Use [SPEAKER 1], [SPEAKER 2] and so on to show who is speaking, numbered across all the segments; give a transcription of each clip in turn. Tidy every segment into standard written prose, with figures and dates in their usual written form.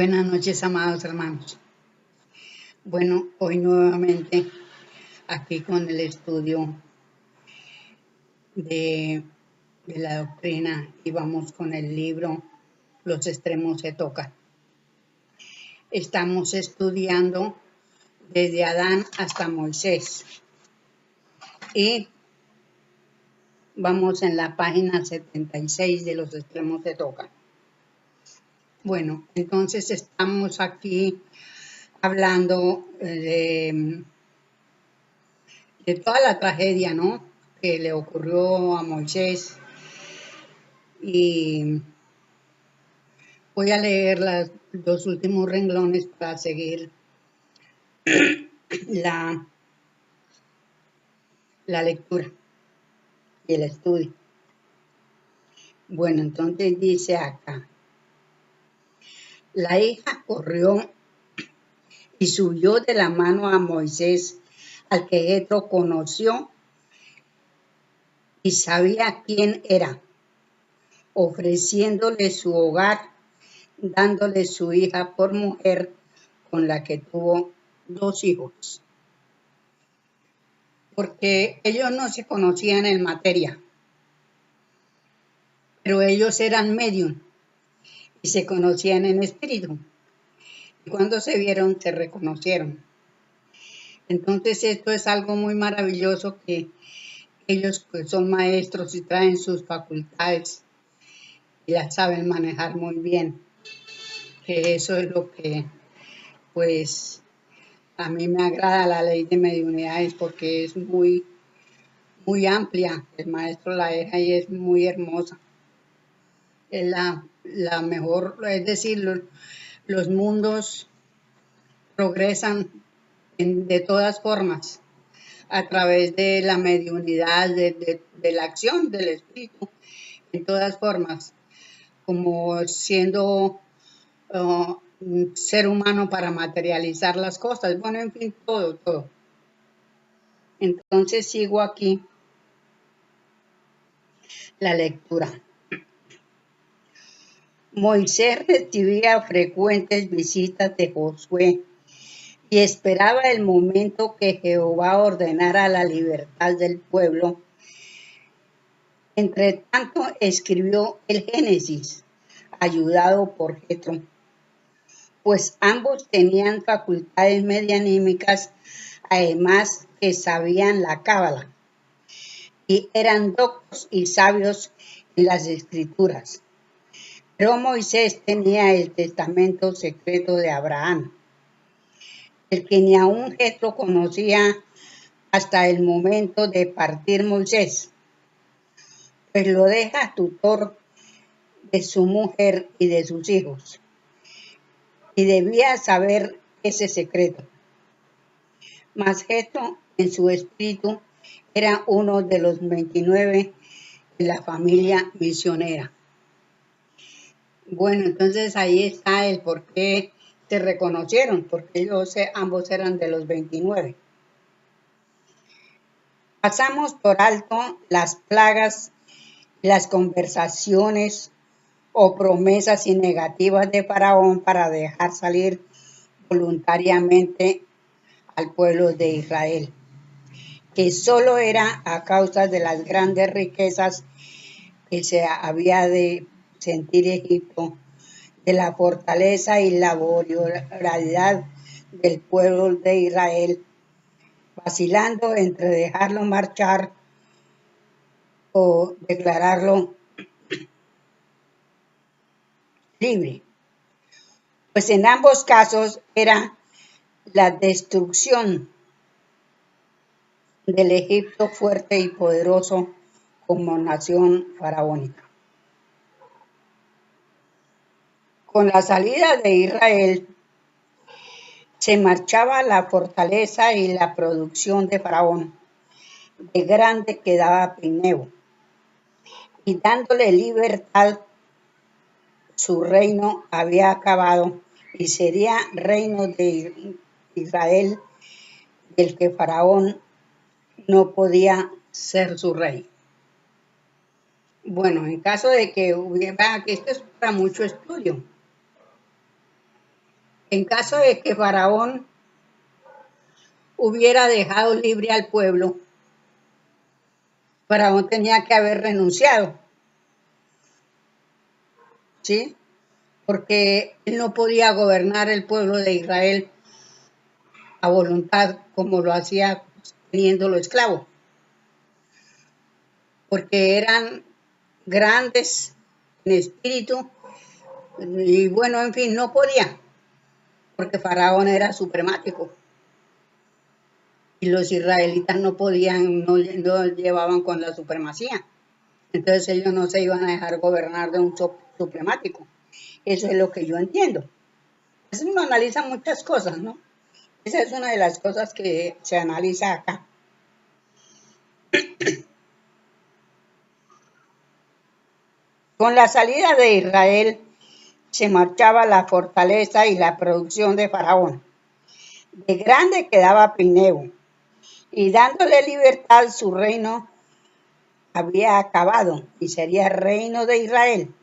[SPEAKER 1] Buenas noches, amados hermanos. Bueno, hoy nuevamente aquí con el estudio de, la doctrina y vamos con el libro Los extremos se tocan. Estamos estudiando desde Adán hasta Moisés y vamos en la página 76 de Los extremos se tocan. Bueno, entonces estamos aquí hablando de toda la tragedia, ¿no?, que le ocurrió a Moisés. Y voy a leer los dos últimos renglones para seguir la lectura y el estudio. Bueno, entonces dice acá: la hija corrió y subió de la mano a Moisés, al que Jetro conoció y sabía quién era, ofreciéndole su hogar, dándole su hija por mujer, con la que tuvo 2 hijos. Porque ellos no se conocían en materia, pero ellos eran medium y se conocían en espíritu. Y cuando se vieron, se reconocieron. Entonces esto es algo muy maravilloso, que ellos pues son maestros y traen sus facultades y las saben manejar muy bien. Que eso es lo que pues a mí me agrada la ley de mediunidades, porque es muy amplia. El maestro la deja y es muy hermosa. Es la mejor, es decir, los mundos progresan de todas formas a través de la mediunidad, de la acción del espíritu, en todas formas, como siendo un ser humano para materializar las cosas. Bueno, en fin, todo. Entonces sigo aquí la lectura. Moisés recibía frecuentes visitas de Josué y esperaba el momento que Jehová ordenara la libertad del pueblo. Entre tanto, escribió el Génesis, ayudado por Jetro, pues ambos tenían facultades medianímicas, además que sabían la cábala y eran doctos y sabios en las escrituras. Pero Moisés tenía el testamento secreto de Abraham, el que ni aun Jetro conocía hasta el momento de partir Moisés, pues lo deja tutor de su mujer y de sus hijos, y debía saber ese secreto. Mas Jetro, en su espíritu, era uno de los 29 de la familia misionera. Bueno, entonces ahí está el por qué se reconocieron, porque ellos ambos eran de los 29. Pasamos por alto las plagas, las conversaciones o promesas y negativas de Faraón para dejar salir voluntariamente al pueblo de Israel, que solo era a causa de las grandes riquezas que se había de sentir Egipto, de la fortaleza y la laboriosidad del pueblo de Israel, vacilando entre dejarlo marchar o declararlo libre. Pues en ambos casos era la destrucción del Egipto fuerte y poderoso como nación faraónica. Con la salida de Israel se marchaba la fortaleza y la producción de Faraón, de grande quedaba Pineo, y dándole libertad, su reino había acabado y sería reino de Israel, del que Faraón no podía ser su rey. Bueno, en caso de que hubiera, que esto es para mucho estudio, En caso de que Faraón hubiera dejado libre al pueblo, Faraón tenía que haber renunciado, ¿sí? Porque él no podía gobernar el pueblo de Israel a voluntad como lo hacía teniéndolo esclavo, porque eran grandes en espíritu y bueno, en fin, no podía, porque Faraón era supremático y los israelitas no podían, no llevaban con la supremacía. Entonces ellos no se iban a dejar gobernar de un supremático. Eso es lo que yo entiendo. Pues uno analiza muchas cosas, ¿no? Esa es una de las cosas que se analiza acá. Con la salida de Israel se marchaba la fortaleza y la producción de Faraón. De grande quedaba Pineo, y dándole libertad su reino había acabado y sería reino de Israel,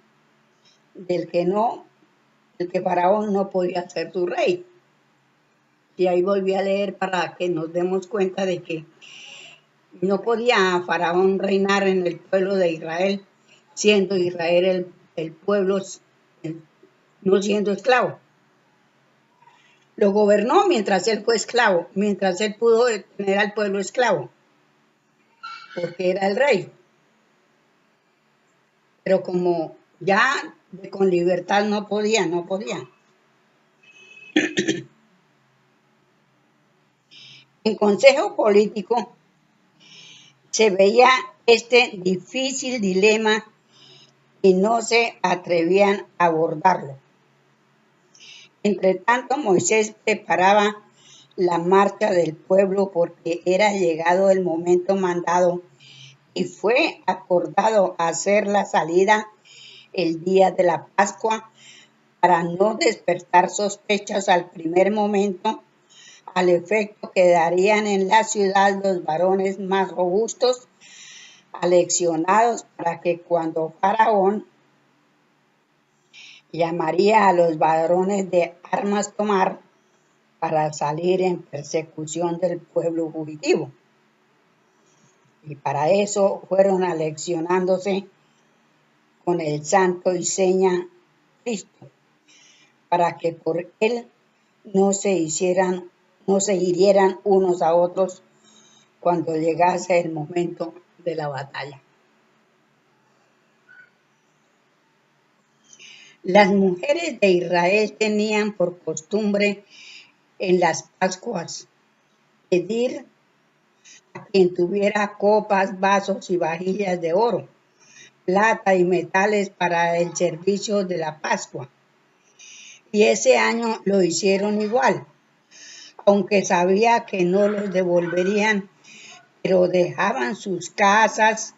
[SPEAKER 1] del que Faraón no podía ser su rey. Y ahí volví a leer para que nos demos cuenta de que no podía Faraón reinar en el pueblo de Israel, siendo Israel el pueblo, no siendo esclavo. Lo gobernó mientras él fue esclavo, mientras él pudo tener al pueblo esclavo, porque era el rey. Pero como ya con libertad no podía. En consejo político se veía este difícil dilema y no se atrevían a abordarlo. Entre tanto, Moisés preparaba la marcha del pueblo porque era llegado el momento mandado y fue acordado hacer la salida el día de la Pascua para no despertar sospechas al primer momento, al efecto quedarían en la ciudad los varones más robustos, aleccionados para que cuando Faraón llamaría a los varones de armas tomar para salir en persecución del pueblo fugitivo. Y para eso fueron aleccionándose con el santo y seña Cristo, para que por él no se hirieran unos a otros cuando llegase el momento de la batalla. Las mujeres de Israel tenían por costumbre en las Pascuas pedir a quien tuviera copas, vasos y vajillas de oro, plata y metales para el servicio de la Pascua. Y ese año lo hicieron igual, aunque sabía que no los devolverían, pero dejaban sus casas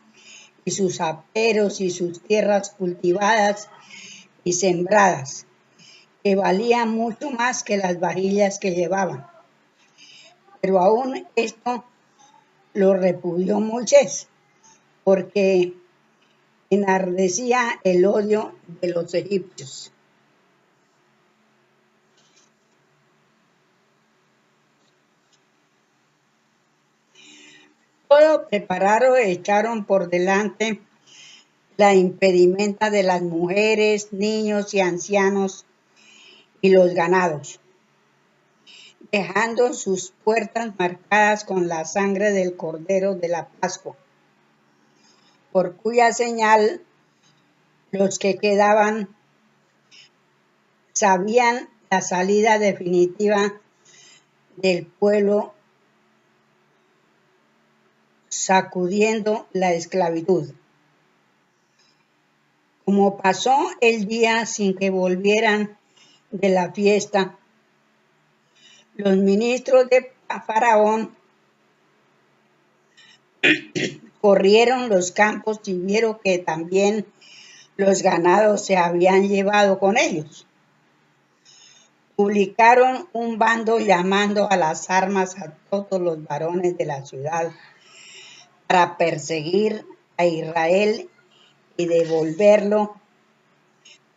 [SPEAKER 1] y sus aperos y sus tierras cultivadas y sembradas, que valían mucho más que las vajillas que llevaban. Pero aún esto lo repudió Moisés, porque enardecía el odio de los egipcios. Todo prepararon, echaron por delante la impedimenta de las mujeres, niños y ancianos y los ganados, dejando sus puertas marcadas con la sangre del cordero de la Pascua, por cuya señal los que quedaban sabían la salida definitiva del pueblo, sacudiendo la esclavitud. Como pasó el día sin que volvieran de la fiesta, los ministros de Faraón corrieron los campos y vieron que también los ganados se habían llevado con ellos. Publicaron un bando llamando a las armas a todos los varones de la ciudad para perseguir a Israel y devolverlo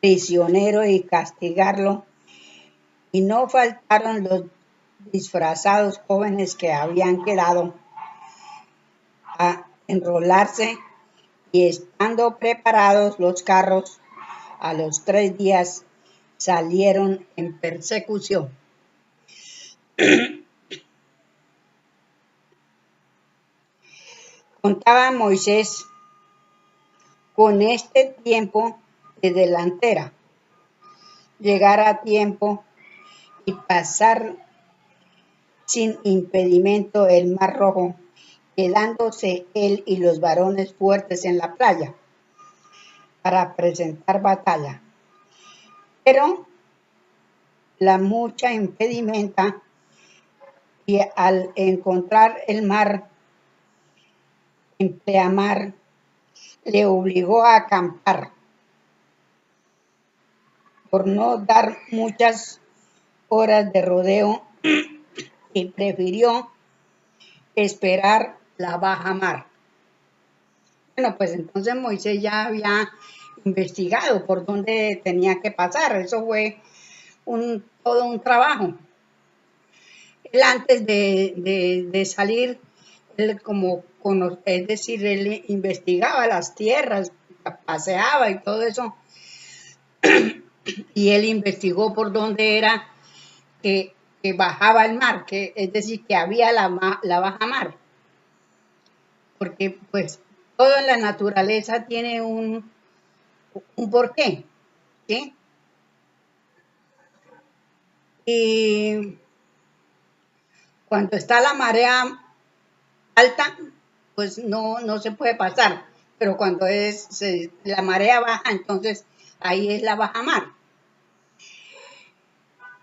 [SPEAKER 1] prisionero y castigarlo Y no faltaron los disfrazados jóvenes que habían quedado a enrolarse, y estando preparados los carros, a los 3 días salieron en persecución. Contaba Moisés con este tiempo de delantera, llegar a tiempo y pasar sin impedimento el Mar Rojo, quedándose él y los varones fuertes en la playa para presentar batalla. Pero la mucha impedimenta, y al encontrar el mar en pleamar, le obligó a acampar, por no dar muchas horas de rodeo, y prefirió esperar la baja mar. Bueno, pues entonces Moisés ya había investigado por dónde tenía que pasar. Eso fue todo un trabajo. Él antes de salir, él es decir, él investigaba las tierras, paseaba y todo eso, y él investigó por dónde era que bajaba el mar, es decir, que había la baja mar, porque pues todo en la naturaleza tiene un porqué, ¿sí? Y cuando está la marea alta, pues no se puede pasar, pero cuando la marea baja, entonces ahí es la baja mar.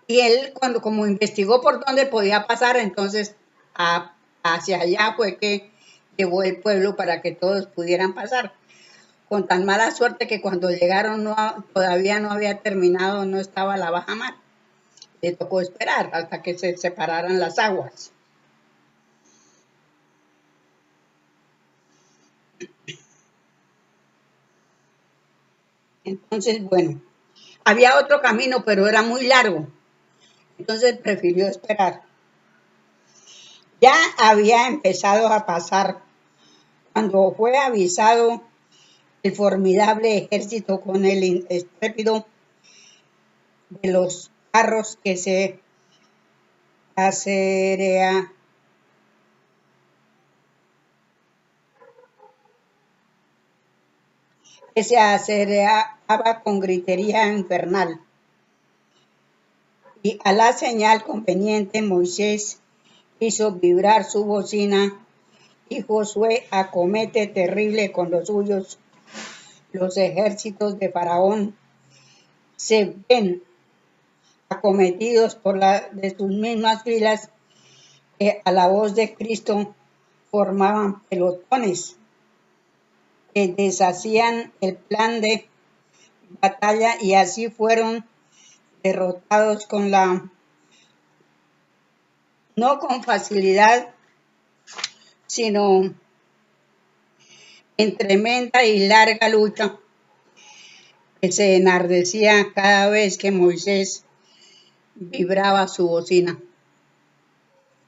[SPEAKER 1] Y él, como investigó por dónde podía pasar, entonces hacia allá fue que llevó el pueblo para que todos pudieran pasar. Con tan mala suerte que cuando llegaron todavía no había terminado, no estaba la baja mar. Le tocó esperar hasta que se separaran las aguas. Entonces, bueno, había otro camino, pero era muy largo. Entonces prefirió esperar. Ya había empezado a pasar cuando fue avisado el formidable ejército con el estrépito de los carros que se acereaba con gritería infernal. Y a la señal conveniente Moisés hizo vibrar su bocina, y Josué acomete terrible con los suyos. Los ejércitos de Faraón se ven acometidos de sus mismas filas, que a la voz de Cristo formaban pelotones que deshacían el plan de batalla, y así fueron derrotados no con facilidad, sino en tremenda y larga lucha, que se enardecía cada vez que Moisés vibraba su bocina.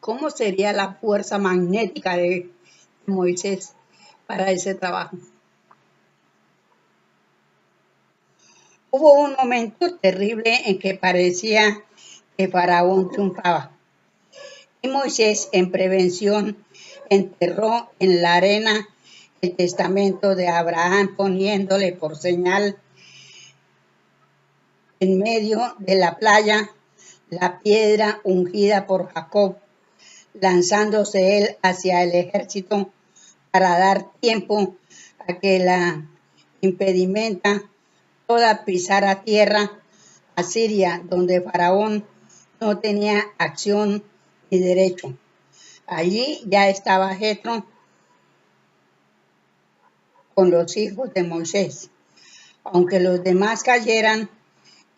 [SPEAKER 1] ¿Cómo sería la fuerza magnética de Moisés para ese trabajo? Hubo un momento terrible en que parecía que Faraón triunfaba, y Moisés, en prevención, enterró en la arena el testamento de Abraham, poniéndole por señal en medio de la playa la piedra ungida por Jacob, lanzándose él hacia el ejército para dar tiempo a que la impedimenta toda pisara tierra asiria, donde Faraón no tenía acción ni derecho. Allí ya estaba Jetro con los hijos de Moisés. Aunque los demás cayeran,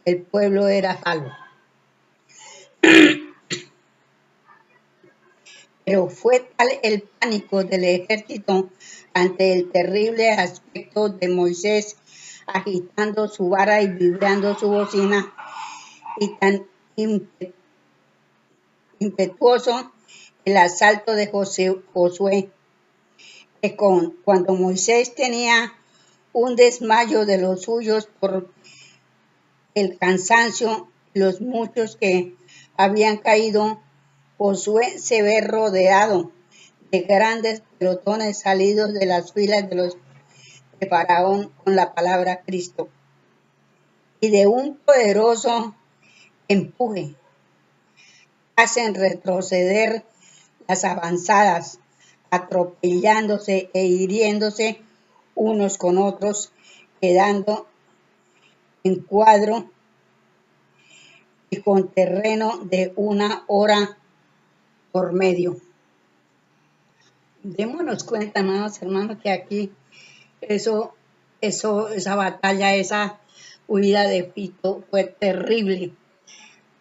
[SPEAKER 1] el pueblo era salvo. Pero fue tal el pánico del ejército ante el terrible aspecto de Moisés agitando su vara y vibrando su bocina, y tan impetuoso el asalto de Josué, que cuando Moisés tenía un desmayo de los suyos por el cansancio, los muchos que habían caído, Josué se ve rodeado de grandes pelotones salidos de las filas de Faraón con la palabra Cristo y de un poderoso empuje hacen retroceder las avanzadas, atropellándose e hiriéndose unos con otros, quedando en cuadro y con terreno de 1 hora por medio. Démonos cuenta, amados hermanos, que aquí esa batalla, esa huida de Egipto fue terrible.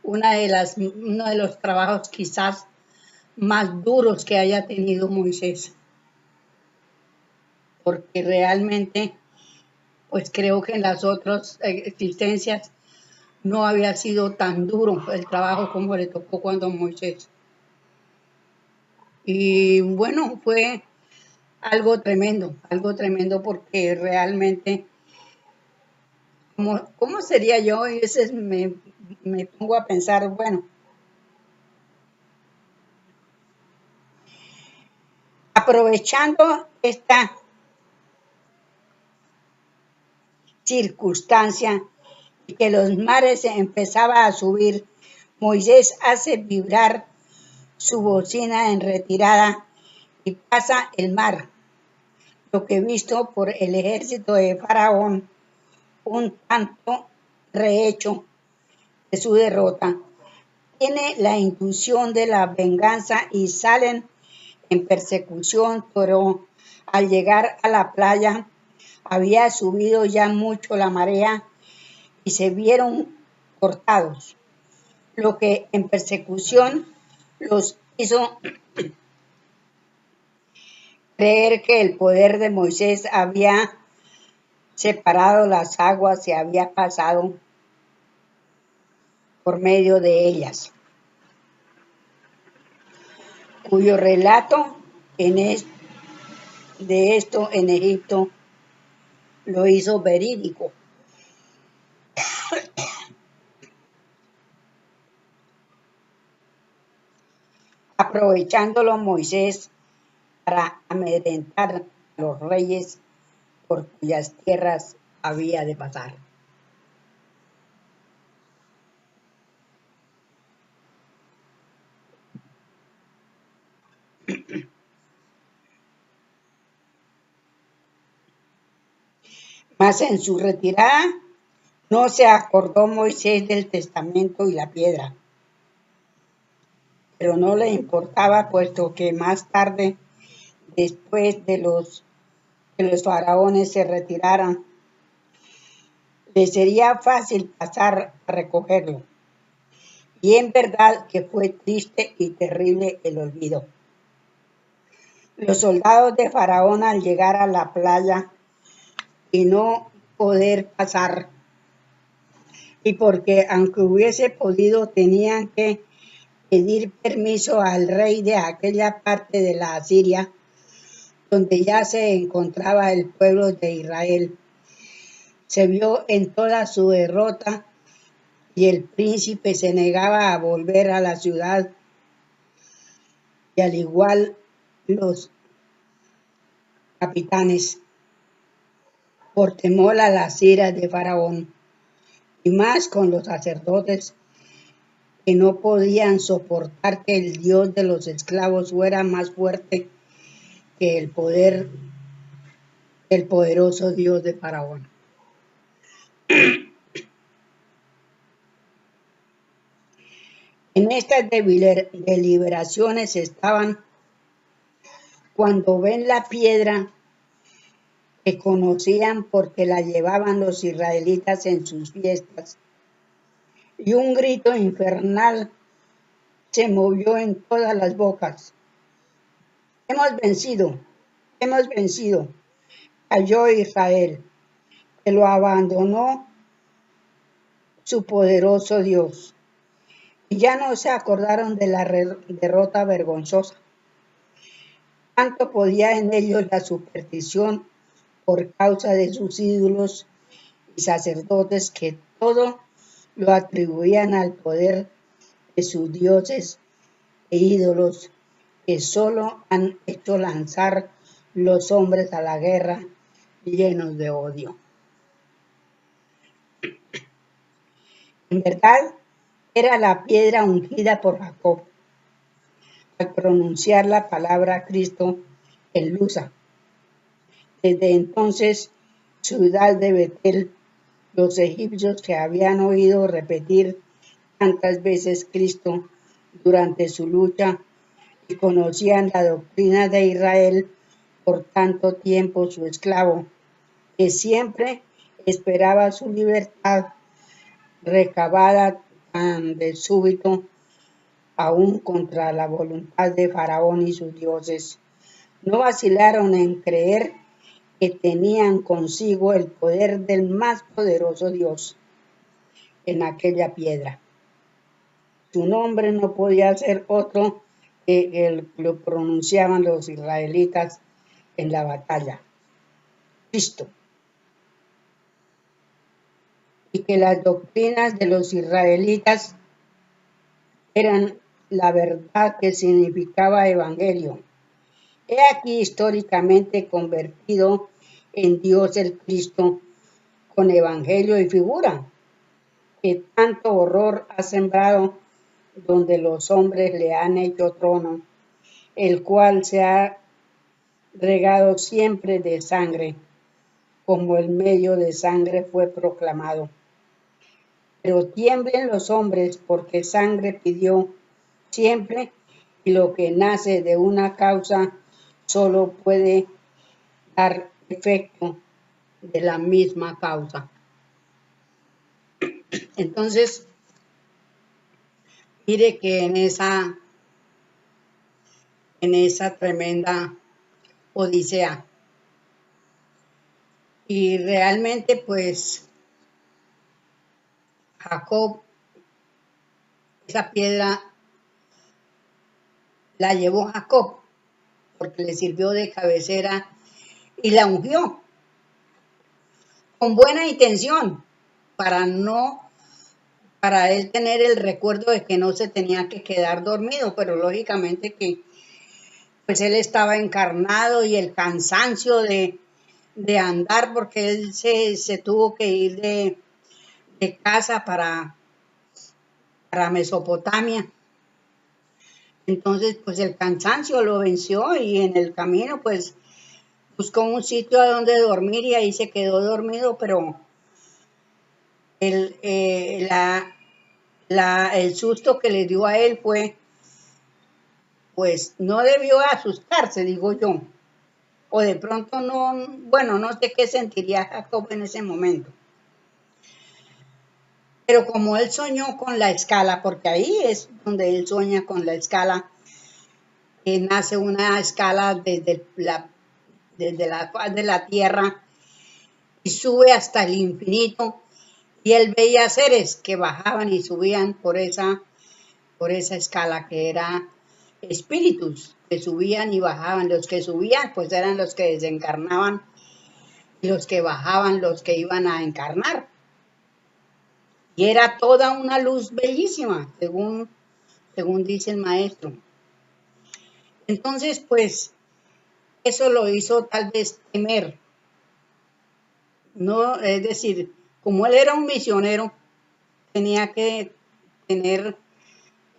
[SPEAKER 1] Uno de los trabajos quizás más duros que haya tenido Moisés, porque realmente, pues creo que en las otras existencias no había sido tan duro el trabajo como le tocó cuando Moisés. Y bueno, fue algo tremendo porque realmente, ¿cómo sería yo? Y a veces me pongo a pensar, bueno, aprovechando esta circunstancia y que los mares empezaban a subir, Moisés hace vibrar su bocina en retirada y pasa el mar, lo que visto por el ejército de Faraón, un tanto rehecho de su derrota, tiene la intuición de la venganza y salen en persecución, pero al llegar a la playa había subido ya mucho la marea y se vieron cortados, lo que en persecución los hizo creer que el poder de Moisés había separado las aguas y había pasado por medio de ellas, cuyo relato de esto en Egipto lo hizo verídico. Aprovechándolo Moisés para amedrentar a los reyes por cuyas tierras había de pasar. Mas en su retirada no se acordó Moisés del testamento y la piedra, pero no le importaba, puesto que más tarde, después de que los faraones se retiraran, le sería fácil pasar a recogerlo. Y en verdad que fue triste y terrible el olvido. Los soldados de Faraón, al llegar a la playa y no poder pasar, y porque aunque hubiese podido tenían que pedir permiso al rey de aquella parte de la Asiria, donde ya se encontraba el pueblo de Israel, se vio en toda su derrota y el príncipe se negaba a volver a la ciudad, y al igual los capitanes, por temor a las iras de Faraón, y más con los sacerdotes, que no podían soportar que el Dios de los esclavos fuera más fuerte que el poderoso Dios de Faraón. En estas deliberaciones estaban cuando ven la piedra que conocían porque la llevaban los israelitas en sus fiestas, y un grito infernal se movió en todas las bocas. Hemos vencido, cayó Israel, que lo abandonó su poderoso Dios. y ya no se acordaron de la derrota vergonzosa. Tanto podía en ellos la superstición por causa de sus ídolos y sacerdotes que todo lo atribuían al poder de sus dioses e ídolos que solo han hecho lanzar los hombres a la guerra llenos de odio. En verdad, era la piedra ungida por Jacob al pronunciar la palabra Cristo en Luza. Desde entonces, ciudad de Betel, los egipcios que habían oído repetir tantas veces Cristo durante su lucha y conocían la doctrina de Israel por tanto tiempo su esclavo, que siempre esperaba su libertad recabada tan de súbito, aún contra la voluntad de Faraón y sus dioses, no vacilaron en creer que tenían consigo el poder del más poderoso Dios en aquella piedra. Su nombre no podía ser otro que el que lo pronunciaban los israelitas en la batalla, Cristo. Y que las doctrinas de los israelitas eran la verdad que significaba evangelio. He aquí históricamente convertido en Dios el Cristo con evangelio y figura, que tanto horror ha sembrado donde los hombres le han hecho trono, el cual se ha regado siempre de sangre, como el medio de sangre fue proclamado. Pero tiemblen los hombres porque sangre pidió siempre, y lo que nace de una causa solo puede dar efecto de la misma causa. Entonces, mire que en esa tremenda odisea, y realmente pues Jacob, esa piedra la llevó Jacob porque le sirvió de cabecera y la ungió con buena intención para él tener el recuerdo de que no se tenía que quedar dormido, pero lógicamente que pues él estaba encarnado y el cansancio de andar porque él se tuvo que ir de casa para Mesopotamia. Entonces, pues el cansancio lo venció y en el camino, pues buscó un sitio a donde dormir y ahí se quedó dormido, pero el susto que le dio a él fue, pues no debió asustarse, digo yo, o de pronto no, bueno, no sé qué sentiría Jacob en ese momento. Pero como él soñó con la escala, porque ahí es donde él sueña con la escala, que nace una escala desde la faz de la tierra y sube hasta el infinito, y él veía seres que bajaban y subían por esa escala, que era espíritus que subían y bajaban. Los que subían pues eran los que desencarnaban y los que bajaban los que iban a encarnar. Y era toda una luz bellísima, según dice el maestro. Entonces, pues, eso lo hizo tal vez temer. No, es decir, como él era un misionero, tenía que tener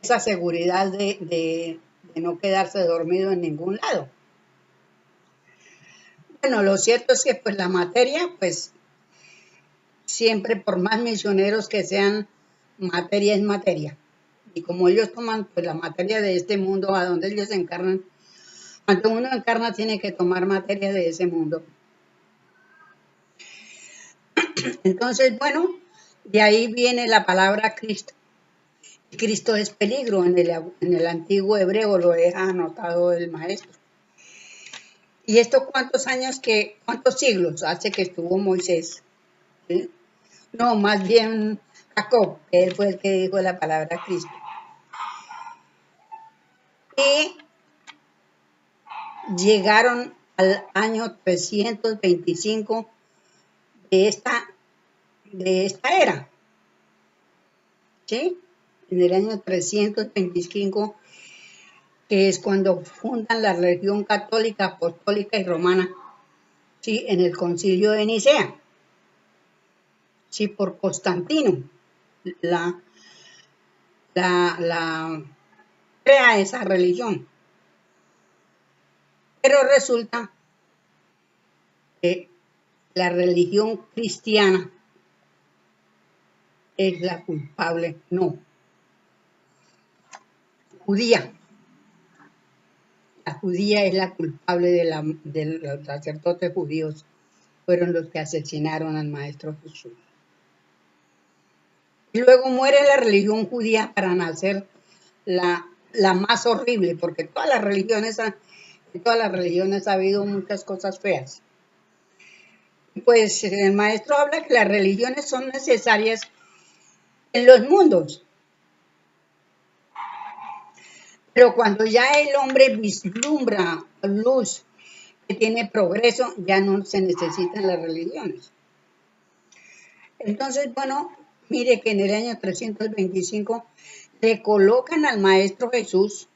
[SPEAKER 1] esa seguridad de no quedarse dormido en ningún lado. Bueno, lo cierto es que pues la materia, pues siempre por más misioneros que sean, materia es materia. Y como ellos toman pues la materia de este mundo a donde ellos encarnan, cuando uno encarna tiene que tomar materia de ese mundo. Entonces, bueno, de ahí viene la palabra Cristo. Cristo es peligro en el antiguo hebreo, lo deja anotado el maestro. ¿Y esto cuántos siglos hace que estuvo Moisés? ¿Sí? No, más bien Jacob, que él fue el que dijo la palabra Cristo. y llegaron al año 325 de esta era, ¿sí? En el año 325, que es cuando fundan la religión católica, apostólica y romana, ¿sí? En el concilio de Nicea, ¿sí? Por Constantino, la, la crea esa religión. Pero resulta que la religión cristiana es la culpable, no, judía. La judía es la culpable de los sacerdotes judíos, fueron los que asesinaron al Maestro Jesús. Y luego muere la religión judía para nacer la más horrible, porque en todas las religiones ha habido muchas cosas feas. Pues el Maestro habla que las religiones son necesarias en los mundos, pero cuando ya el hombre vislumbra luz, que tiene progreso, ya no se necesitan las religiones. Entonces, bueno, mire que en el año 325 le colocan al Maestro Jesús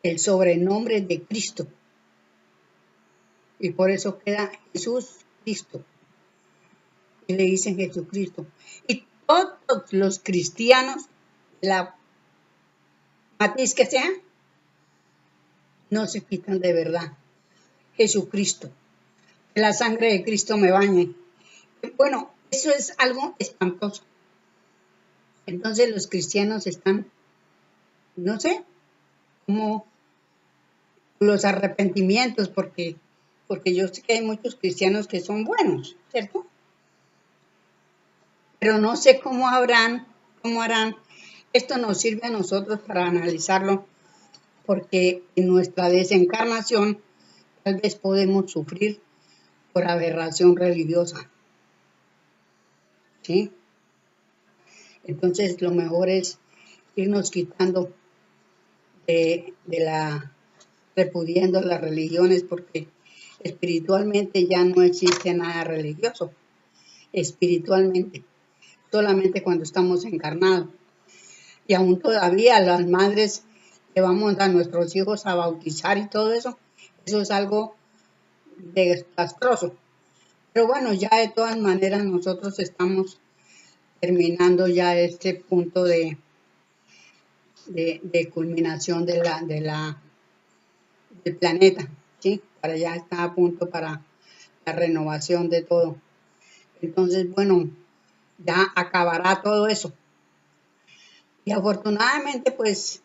[SPEAKER 1] el sobrenombre de Cristo. Y por eso queda Jesús Cristo. Y le dicen Jesucristo. Y todos los cristianos, la matiz que sea, no se quitan de verdad. Jesucristo. Que la sangre de Cristo me bañe. Bueno, eso es algo espantoso. Entonces los cristianos están, no sé, como los arrepentimientos, porque yo sé que hay muchos cristianos que son buenos, ¿cierto? Pero no sé cómo harán. Esto nos sirve a nosotros para analizarlo, porque en nuestra desencarnación tal vez podemos sufrir por aberración religiosa, ¿sí? Entonces lo mejor es irnos quitando repudiando las religiones, porque espiritualmente ya no existe nada religioso, espiritualmente, solamente cuando estamos encarnados. Y aún todavía las madres llevamos a nuestros hijos a bautizar y todo eso es algo desastroso. Pero bueno, ya de todas maneras nosotros estamos terminando ya este punto de culminación del planeta, ¿sí? Para ya está a punto para la renovación de todo. Entonces, bueno, ya acabará todo eso. Y afortunadamente, pues,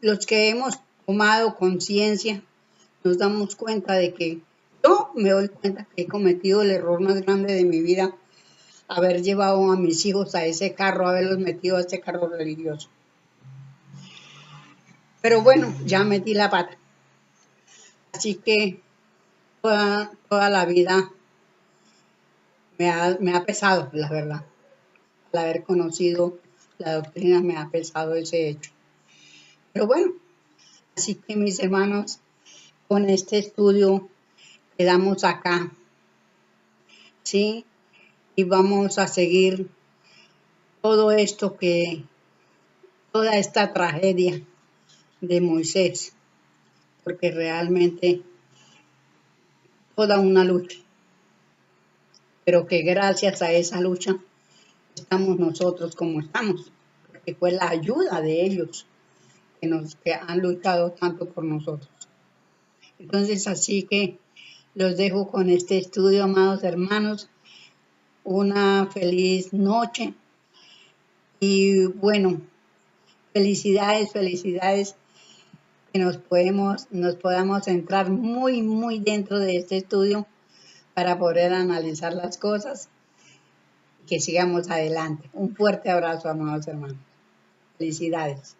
[SPEAKER 1] los que hemos tomado conciencia, nos damos cuenta de que yo me doy cuenta que he cometido el error más grande de mi vida, haber llevado a mis hijos a ese carro, haberlos metido a ese carro religioso. Pero bueno, ya metí la pata. Así que toda la vida me ha pesado, la verdad. Al haber conocido la doctrina me ha pesado ese hecho. Pero bueno, así que mis hermanos, con este estudio quedamos acá, ¿sí? Y vamos a seguir todo esto toda esta tragedia de Moisés, porque realmente toda una lucha, pero que gracias a esa lucha estamos nosotros como estamos, porque fue la ayuda de ellos que han luchado tanto por nosotros. Entonces, así que los dejo con este estudio, amados hermanos. Una feliz noche y bueno, felicidades que nos podamos entrar muy dentro de este estudio para poder analizar las cosas y que sigamos adelante. Un fuerte abrazo, amados hermanos. Felicidades.